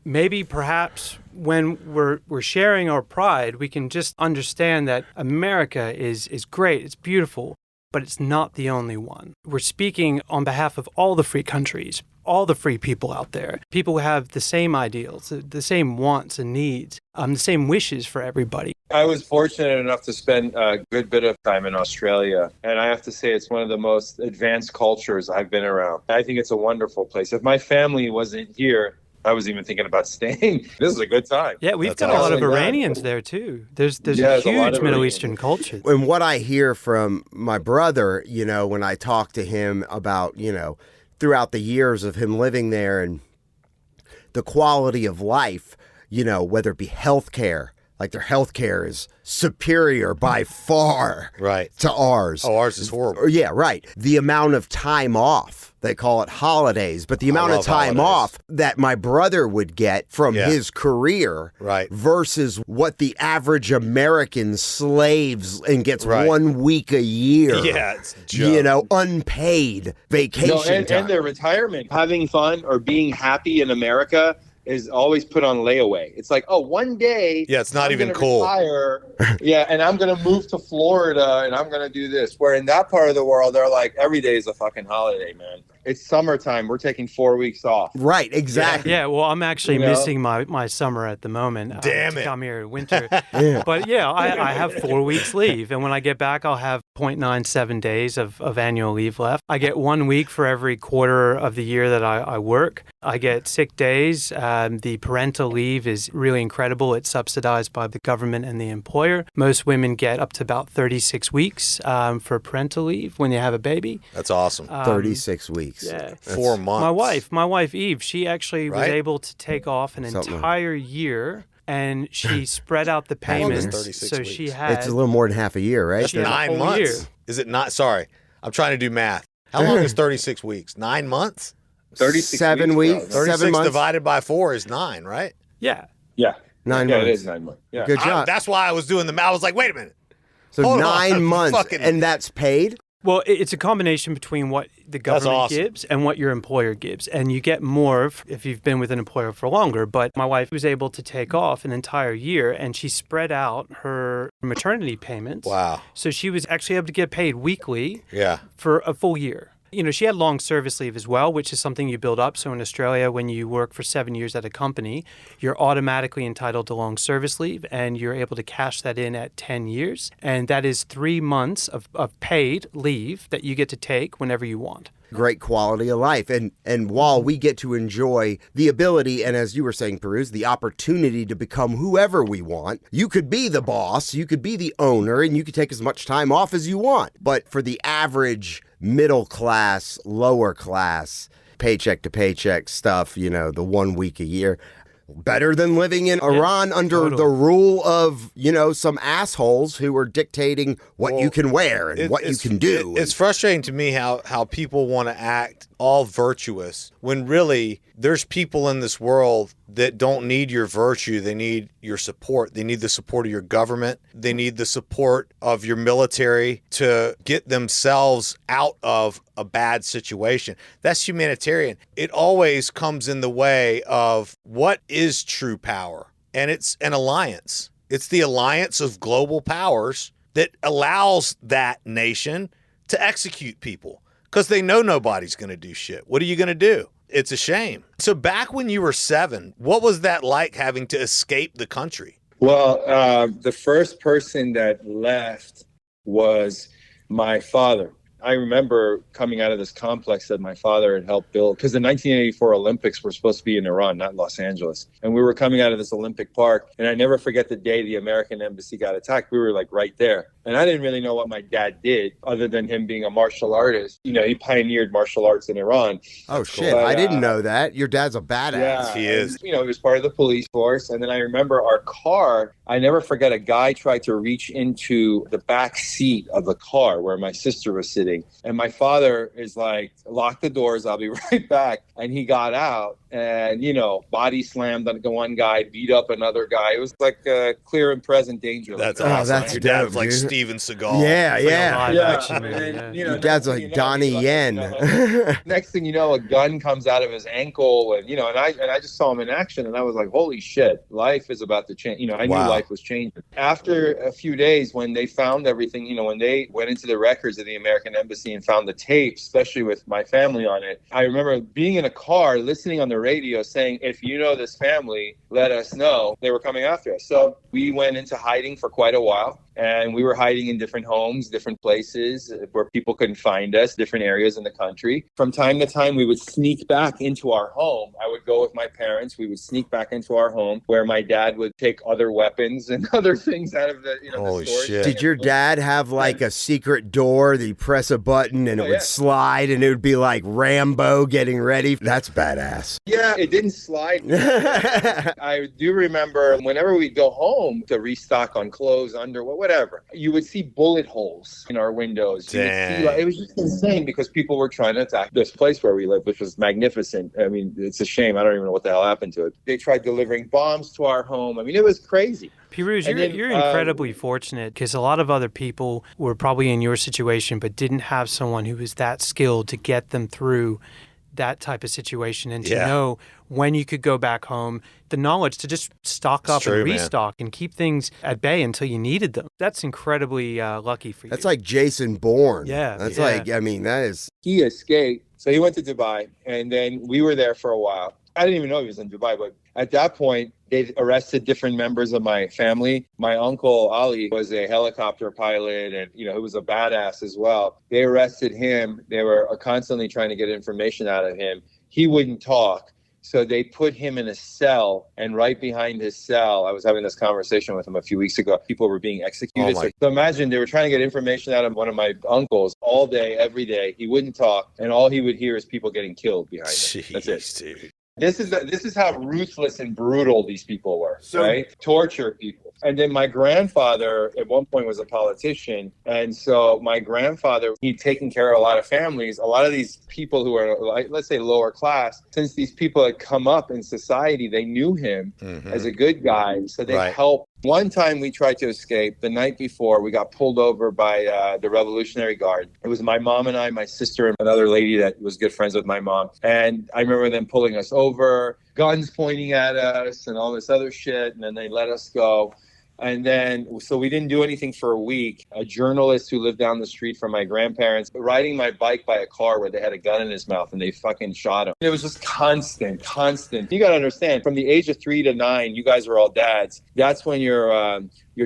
Speaker 3: maybe perhaps when we're sharing our pride, we can just understand that America is great, it's beautiful, but it's not the only one. We're speaking on behalf of all the free countries, all the free people out there. People who have the same ideals, the same wants and needs, the same wishes for everybody.
Speaker 4: I was fortunate enough to spend a good bit of time in Australia, and I have to say it's one of the most advanced cultures I've been around. I think it's a wonderful place. If my family wasn't here, I was even thinking about staying. This is a good time.
Speaker 3: Yeah, we've got a lot of Iranians there too. There's a huge Middle Eastern culture.
Speaker 1: And what I hear from my brother, you know, when I talk to him about, you know, throughout the years of him living there and the quality of life, you know, whether it be healthcare, like their healthcare is superior by far to ours.
Speaker 2: Oh, ours is horrible.
Speaker 1: Yeah, right. The amount of time off, they call it holidays, but the amount of time off that my brother would get from his career versus what the average American slaves and gets 1 week a year.
Speaker 2: Yeah, it's
Speaker 1: you know, unpaid vacation time.
Speaker 4: And their retirement, having fun or being happy in America is always put on layaway. It's like, oh, one day.
Speaker 2: Yeah, it's not even cool.
Speaker 4: Retire, and I'm going to move to Florida and I'm going to do this. Where in that part of the world, they're like, every day is a fucking holiday, man. It's summertime. We're taking 4 weeks off.
Speaker 1: Right, exactly.
Speaker 3: Yeah, well, I'm actually missing my summer at the moment.
Speaker 2: Damn
Speaker 3: to
Speaker 2: it.
Speaker 3: come here in winter. But yeah, I have 4 weeks leave. And when I get back, I'll have 0.97 days of annual leave left. I get 1 week for every quarter of the year that I work. I get sick days. The parental leave is really incredible. It's subsidized by the government and the employer. Most women get up to about 36 weeks for parental leave when you have a baby.
Speaker 2: That's awesome.
Speaker 1: 36 weeks.
Speaker 3: Yeah.
Speaker 2: 4 months.
Speaker 3: My wife Eve, she actually was able to take off an entire year, and she spread out the payments.
Speaker 2: 36
Speaker 3: so
Speaker 2: weeks.
Speaker 3: she had.
Speaker 1: It's a little more than half a year, right?
Speaker 2: That's 9 months.
Speaker 3: Year.
Speaker 2: Is it not? Sorry, I'm trying to do math. How long is 36 weeks? 9 months?
Speaker 4: 36
Speaker 1: 7 weeks.
Speaker 2: 36
Speaker 1: 7 months
Speaker 2: divided by 4 is 9, right?
Speaker 3: Yeah.
Speaker 4: Yeah.
Speaker 1: 9
Speaker 4: Yeah,
Speaker 1: months.
Speaker 4: it is 9 months. Yeah.
Speaker 1: Good job.
Speaker 2: That's why I was doing the math. I was like, wait a minute.
Speaker 1: So
Speaker 2: Hold
Speaker 1: 9
Speaker 2: on.
Speaker 1: months,
Speaker 2: Fucking-
Speaker 1: and that's paid?
Speaker 3: Well, it's a combination between what the government
Speaker 2: awesome.
Speaker 3: gives and what your employer gives. And you get more if you've been with an employer for longer. But my wife was able to take off an entire year, and she spread out her maternity payments.
Speaker 2: Wow.
Speaker 3: So she was actually able to get paid weekly
Speaker 2: Yeah.
Speaker 3: for a full year. She had long service leave as well, which is something you build up. So in Australia, when you work for 7 years at a company, you're automatically entitled to long service leave, and you're able to cash that in at 10 years. And that is 3 months of paid leave that you get to take whenever you want.
Speaker 1: Great quality of life. And while we get to enjoy the ability, and as you were saying, Pirooz, the opportunity to become whoever we want, you could be the boss, you could be the owner, and you could take as much time off as you want. But for the average middle class, lower class, paycheck to paycheck stuff, the 1 week a year, better than living in Iran under the rule of, some assholes who are dictating what you can wear and what you can do.
Speaker 2: It's frustrating to me how people want to act all virtuous when really there's people in this world that don't need your virtue. They need your support. They need the support of your government. They need the support of your military to get themselves out of a bad situation. That's humanitarian. It always comes in the way of what is true power. And it's an alliance. It's the alliance of global powers that allows that nation to execute people because they know nobody's going to do shit. What are you going to do? It's a shame. So back when you were 7, what was that like having to escape the country?
Speaker 4: Well, the first person that left was my father. I remember coming out of this complex that my father had helped build, because the 1984 Olympics were supposed to be in Iran, not Los Angeles. And we were coming out of this Olympic park. And I never forget the day the American embassy got attacked. We were like right there. And I didn't really know what my dad did other than him being a martial artist. He pioneered martial arts in Iran.
Speaker 1: Oh, shit. But, I didn't know that. Your dad's a badass.
Speaker 4: Yeah,
Speaker 2: he is.
Speaker 4: He was part of the police force. And then I remember our car. I never forget a guy tried to reach into the back seat of the car where my sister was sitting. And my father is like, lock the doors, I'll be right back. And he got out and, body slammed on one guy, beat up another guy. It was like clear and present danger.
Speaker 2: That's
Speaker 1: Oh,
Speaker 2: awesome.
Speaker 1: that's
Speaker 2: Your dad
Speaker 1: dope,
Speaker 2: was like
Speaker 1: dude.
Speaker 2: Steven Seagal.
Speaker 1: Yeah, yeah.
Speaker 3: Live action movie,
Speaker 4: And
Speaker 3: yeah.
Speaker 4: then,
Speaker 1: Your dad's like Donnie Yen.
Speaker 4: Next thing you know, a gun comes out of his ankle, and I just saw him in action, and I was like, "Holy shit, life is about to change." I knew life was changing. After a few days, when they found everything, when they went into the records of the American embassy and found the tape, especially with my family on it, I remember being in a car, listening on the radio, saying, "If you know this family, let us know." They were coming after us, so we went into hiding for quite a while. And we were hiding in different homes, different places where people couldn't find us, different areas in the country. From time to time, we would sneak back into our home. I would go with my parents. We would sneak back into our home where my dad would take other weapons and other things out of the,
Speaker 2: Holy
Speaker 4: the storage.
Speaker 2: shit.
Speaker 1: Did your dad have like a secret door that you press a button and it would slide and it would be like Rambo getting ready? That's badass.
Speaker 4: Yeah, it didn't slide. I do remember whenever we'd go home to restock on clothes, underwear, whatever, you would see bullet holes in our windows. You would see, it was just insane because people were trying to attack this place where we live, which was magnificent. I mean, it's a shame. I don't even know what the hell happened to it. They tried delivering bombs to our home. I mean, it was crazy.
Speaker 3: Pirooz, you're incredibly fortunate because a lot of other people were probably in your situation but didn't have someone who was that skilled to get them through that type of situation and to know when you could go back home, the knowledge to just stock up and restock and keep things at bay until you needed them. That's incredibly lucky for you.
Speaker 1: That's like Jason Bourne.
Speaker 3: Yeah.
Speaker 1: That's like, I mean, that is.
Speaker 4: He escaped. So he went to Dubai, and then we were there for a while. I didn't even know he was in Dubai, but at that point, they arrested different members of my family. My uncle, Ali, was a helicopter pilot, and, he was a badass as well. They arrested him. They were constantly trying to get information out of him. He wouldn't talk. So they put him in a cell, and right behind his cell, I was having this conversation with him a few weeks ago, people were being executed. So imagine they were trying to get information out of one of my uncles all day, every day. He wouldn't talk, and all he would hear is people getting killed behind him. That's it.
Speaker 2: Dude.
Speaker 4: This is how ruthless and brutal these people were, right? Torture people. And then my grandfather at one point was a politician. And so my grandfather, he'd taken care of a lot of families. A lot of these people who are, like, let's say, lower class, since these people had come up in society, they knew him as a good guy. So they helped. One time we tried to escape. The night before, we got pulled over by the Revolutionary Guard. It was my mom and I, my sister, and another lady that was good friends with my mom. And I remember them pulling us over, guns pointing at us and all this other shit. And then they let us go. And then, so we didn't do anything for a week. A journalist who lived down the street from my grandparents, riding my bike by a car where they had a gun in his mouth and they fucking shot him. It was just constant. You got to understand, from the age of 3 to 9, you guys are all dads. That's when your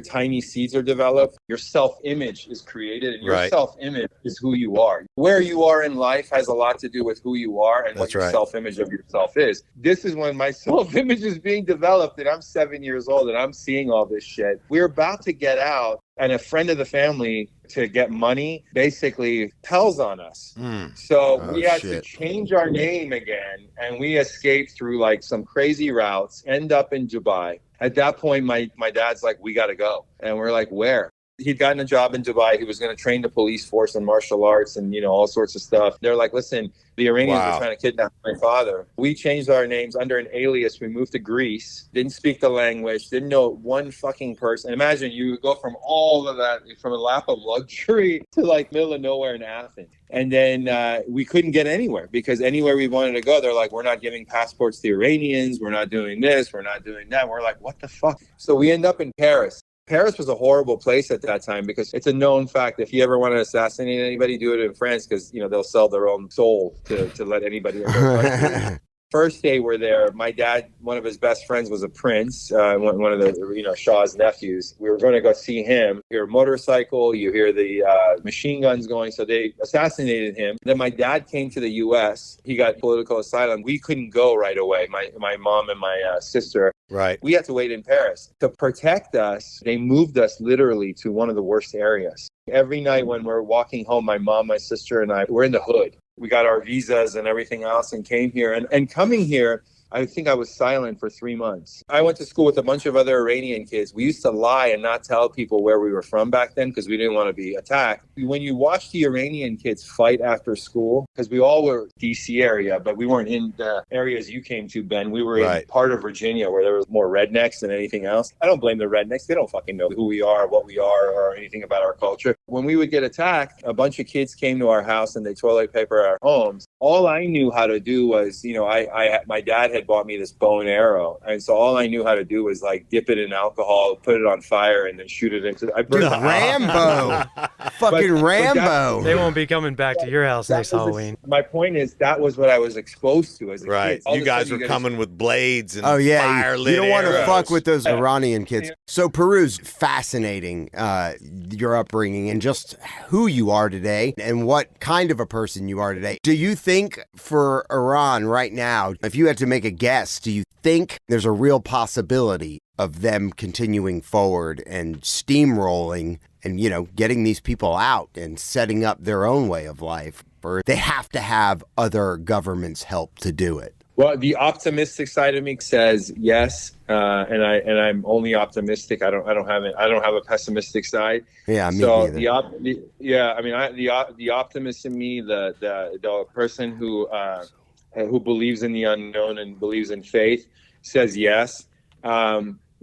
Speaker 4: tiny seeds are developed. Your self-image is created, and your self-image is who you are. Where you are in life has a lot to do with who you are and what your self-image of yourself is. This is when my self-image is being developed, and I'm 7 years old, and I'm seeing all this shit. We're about to get out, and a friend of the family, to get money, basically tells on us. So we had to change our name again, and we escaped through like some crazy routes, end up in Dubai. At that point, my dad's like, we got to go. And we're like, where? He'd gotten a job in Dubai. He was going to train the police force in martial arts and, you know, all sorts of stuff. They're like, listen, the Iranians were trying to kidnap my father. We changed our names under an alias. We moved to Greece, didn't speak the language, didn't know one fucking person. Imagine you go from all of that, from a lap of luxury to like middle of nowhere in Athens. And then we couldn't get anywhere because anywhere we wanted to go, they're like, we're not giving passports to Iranians. We're not doing this. We're not doing that. We're like, what the fuck? So we end up in Paris. Paris was a horrible place at that time because it's a known fact. If you ever want to assassinate anybody, do it in France because, you know, they'll sell their own soul to let anybody in their country. First day we're there, my dad, one of his best friends was a prince, one of the, you know, Shah's nephews. We were going to go see him. You hear a motorcycle, you hear the machine guns going. So they assassinated him. Then my dad came to the U.S. He got political asylum. We couldn't go right away. My mom and my sister.
Speaker 2: Right.
Speaker 4: We had to wait in Paris. To protect us, they moved us literally to one of the worst areas. Every night when we're walking home, my mom, my sister, and I, we're in the hood. We got our visas and everything else and came here. And coming here, I think I was silent for 3 months. I went to school with a bunch of other Iranian kids. We used to lie and not tell people where we were from back then because we didn't want to be attacked. When you watch the Iranian kids fight after school, because we all were DC area, but we weren't in the areas you came to, Ben. We were in part of Virginia where there was more rednecks than anything else. I don't blame the rednecks. They don't fucking know who we are, what we are, or anything about our culture. When we would get attacked, a bunch of kids came to our house and they toilet paper our homes. All I knew how to do was, you know, my dad had bought me this bow and arrow. And so all I knew how to do was like dip it in alcohol, put it on fire, and then shoot it into
Speaker 1: Rambo. Fucking Rambo.
Speaker 3: They won't be coming back to your house next Halloween.
Speaker 4: My point is that was what I was exposed to as a kid.
Speaker 2: You guys were coming with blades and
Speaker 1: fire
Speaker 2: lit
Speaker 1: you don't want to
Speaker 2: arrows.
Speaker 1: fuck with those Iranian kids. So Pirooz, fascinating your upbringing and just who you are today and what kind of a person you are today. Do you think for Iran right now, if you had to make a guess, do you think there's a real possibility of them continuing forward and steamrolling and, you know, getting these people out and setting up their own way of life? Or they have to have other governments help to do it?
Speaker 4: Well, the optimistic side of me says yes, and I'm only optimistic. I don't have a pessimistic side.
Speaker 1: Yeah, me
Speaker 4: so
Speaker 1: neither.
Speaker 4: The optimist in me, the person who believes in the unknown and believes in faith, says yes.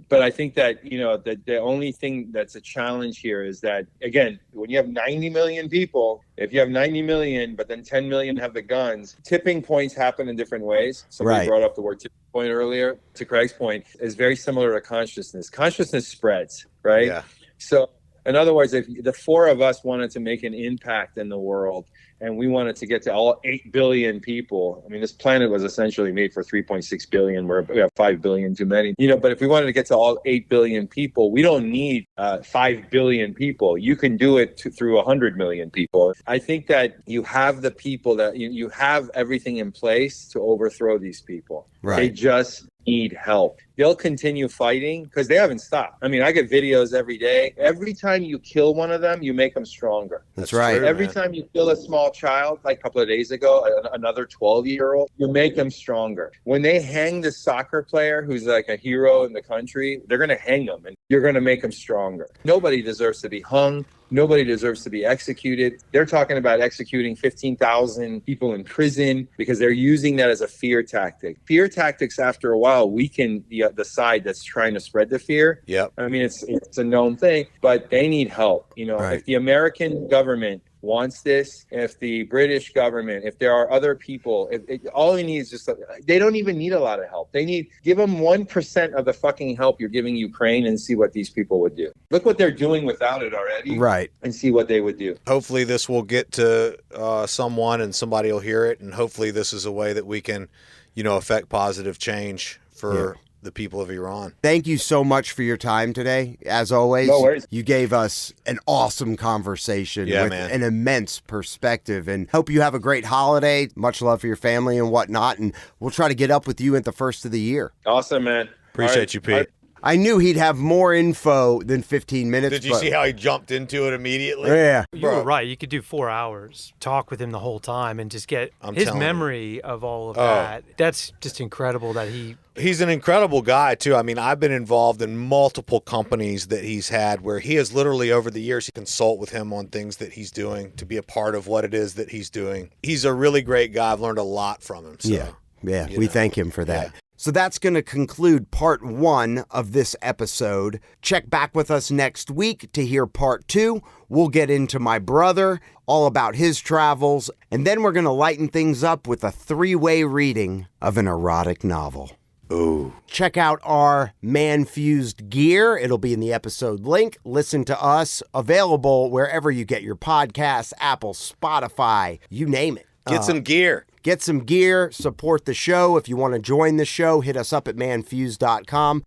Speaker 4: But I think that, you know, that the only thing that's a challenge here is that, again, when you have 90 million people, if you have 90 million, but then 10 million have the guns, tipping points happen in different ways. Somebody brought up the word tipping point earlier. To Craig's point, is very similar to consciousness. Consciousness spreads, right? Yeah. So, in other words, if the four of us wanted to make an impact in the world and we wanted to get to all 8 billion people, I mean, this planet was essentially made for 3.6 billion. We have 5 billion too many, you know, but if we wanted to get to all 8 billion people, we don't need 5 billion people. You can do it through 100 million people. I think that you have the people that you have everything in place to overthrow these people. Right. They just need help. They'll continue fighting because they haven't stopped. I mean, I get videos every day. Every time you kill one of them, you make them stronger.
Speaker 1: That's right.
Speaker 4: True, every time you kill a small child, like a couple of days ago, another 12-year-old, you make them stronger. When they hang the soccer player who's like a hero in the country, they're going to hang them and you're going to make them stronger. Nobody deserves to be hung. Nobody deserves to be executed. They're talking about executing 15,000 people in prison because they're using that as a fear tactic. Fear tactics, after a while, weaken the side that's trying to spread the fear. Yep. I mean, it's a known thing, but they need help. You know, if the American government wants this, if the British government, if there are other people, all he needs is just, they don't even need a lot of help. Give them 1% of the fucking help you're giving Ukraine and see what these people would do. Look what they're doing without it already.
Speaker 1: Right.
Speaker 4: And see what they would do.
Speaker 2: Hopefully this will get to someone and somebody will hear it. And hopefully this is a way that we can, affect positive change for the people of Iran.
Speaker 1: Thank you so much for your time today. As always,
Speaker 4: no worries.
Speaker 1: You gave us an awesome conversation with
Speaker 2: man.
Speaker 1: an immense perspective, and hope you have a great holiday. Much love for your family and whatnot, and we'll try to get up with you at the first of the year.
Speaker 4: Awesome, man.
Speaker 2: Appreciate you, Pete.
Speaker 1: I knew he'd have more info than 15 minutes.
Speaker 2: Did you see how he jumped into it immediately?
Speaker 1: Yeah.
Speaker 3: You were right. You could do 4 hours, talk with him the whole time, and just get his memory of all of that. That's just incredible that
Speaker 2: He's an incredible guy, too. I mean, I've been involved in multiple companies that he's had where he has literally, over the years, consult with him on things that he's doing to be a part of what it is that he's doing. He's a really great guy. I've learned a lot from him. So,
Speaker 1: yeah. We thank him for that. Yeah. So that's going to conclude part 1 of this episode. Check back with us next week to hear part 2. We'll get into my brother, all about his travels, and then we're going to lighten things up with a 3-way reading of an erotic novel. Ooh. Check out our ManFUzed Gear. It'll be in the episode link. Listen to us. Available wherever you get your podcasts, Apple, Spotify, you name it.
Speaker 2: Get some gear.
Speaker 1: Get some gear. Support the show. If you want to join the show, hit us up at ManFUzed.com.